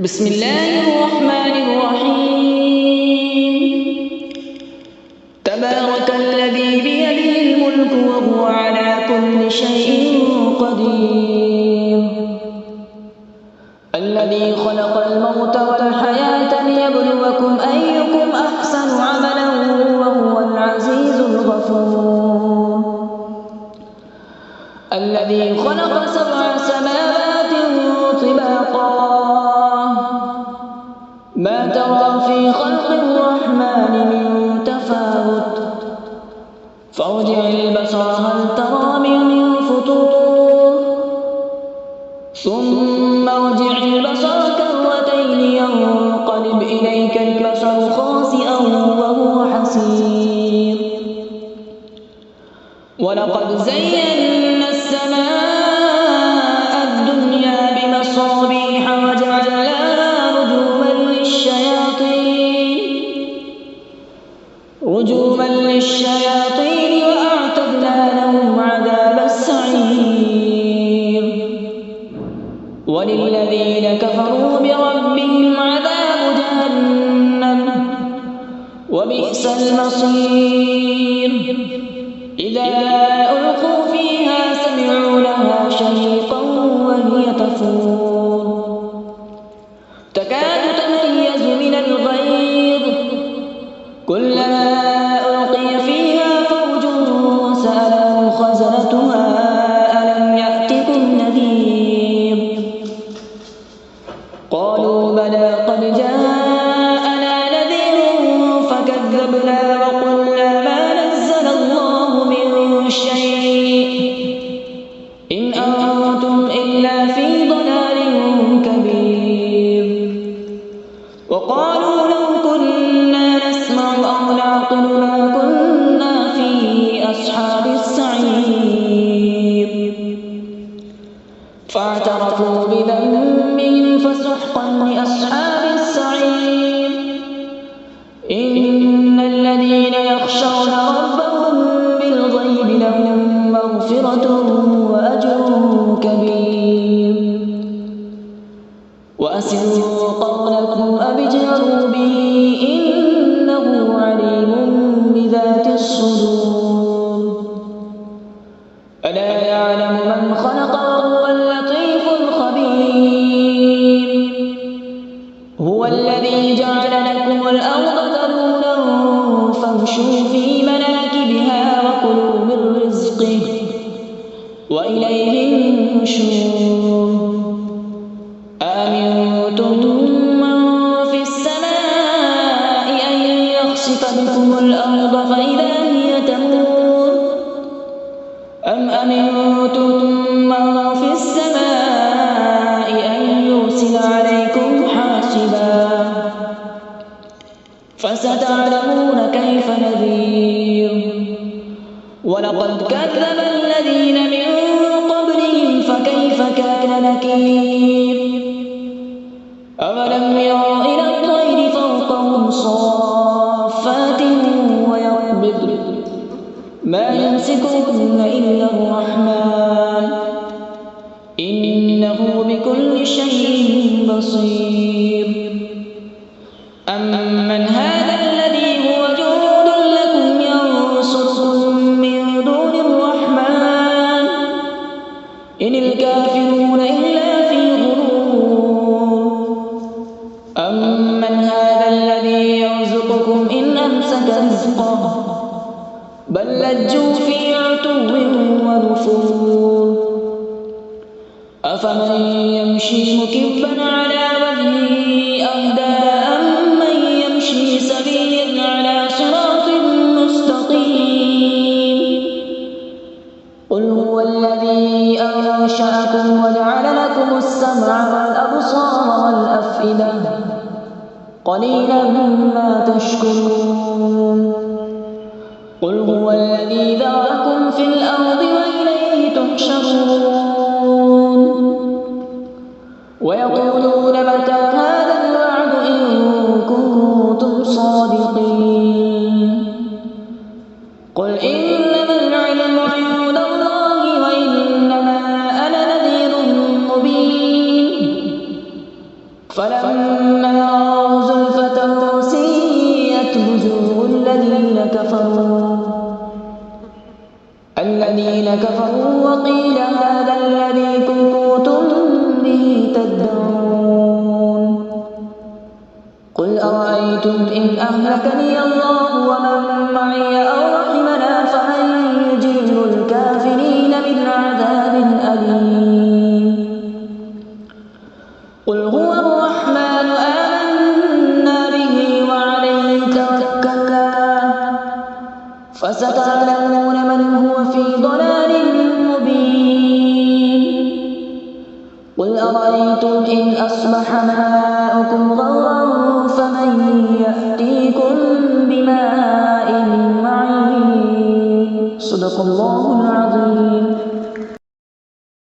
بسم الله الرحمن الرحيم. تبارك الذي بيده الملك وهو على كل شيء قدير. الذي خلق الموت والحياة ليبلوكم أيكم أحسن عملا وهو العزيز الغفور. الذي خلق 7 سماوات طباقا ما ترى في خلق الرحمن من تفاوت فارجع البصر هل ترى من فطور ثم ارجع البصر كرتين ينقلب إليك البصر خاسئا وهو حسير. ولقد زينا السماء الدنيا بمصابيح وجعلناها رجوما للشياطين وأعتدنا لهم عذاب السعير. وللذين كفروا بربهم عذاب جهنم وبئس المصير. إذا ألقوا فيها سمعوا لها شهيقا وهي تفور تكاد تميز من الغيظ كلما ألقي فيها فوج سألهم خزنتها ألم يأتكم نذير قالوا بلى قد جاءنا نذير فكذبنا وقلنا ما نزل الله من شيء إن أنتم إلا في ضلال كبير. وقالوا لو كنا نسمع أو نعقل ما كنا في أصحاب السعير. فاعترفوا بذنبهم فسحقا لأصحاب السعير. إن الذين يخشون ربهم بالغيب لهم مغفرة وأجر كبير. وأسروا قولكم أو اجهروا به إنه عليم بذات الصدور. ألا يعلم من خلق وهو اللطيف الخبير. هو الذي جعل لكم الأرض ذلولا فامشوا في مناكبها وكلوا من رزقه وإليه النشور. أأمنتم من في السماء أن يخسف بكم الأرض فإذا هي تمور أم أمنتم من في السماء أن يرسل عليكم حاصبا فستعلمون كيف نذير. ولقد كذب الذين من قبلهم فكيف كان نكير. أولم يروا إلى الطير فوقهم صافات ويقبض ما يمسكهن إلا الرحمن إنه بكل شيء بصير. أمن هذا الذي هو جند لكم ينصركم من دون الرحمن إن الكافرون إلا في غرور. أمن هذا الذي يرزقكم إن أمسك رزقه بل لجوا في عتو ونفور. أفمن يمشي مكبا على وجهه أهدى أمن يمشي سويا على صراط مستقيم. قل هو الذي أنشأكم وجعل لكم السمع والأبصار والأفئدة قليلا ما تشكرون. قل هو الذي ذرأكم في الأرض وإليه تحشرون. ويقولون متى هذا الوعد إن كنتم صادقين. قل إنما العلم عند الله وإنما أنا نذير مبين. فلما رأوا زلفة سيئت وجوه الذين كفروا وقيل هذا الذي كنتم به تدعون قل أرأيتم إن أهلكني الله ومن معي أو رحمنا فمن يجير الكافرين من عذاب أليم قل هو الرحمن آمنا به وعليه توكلنا فستعلمون من هو في ضلال مبين قل أرأيتم إن أصبح ماؤكم غورا فمن يأتيكم بماء معين صدق الله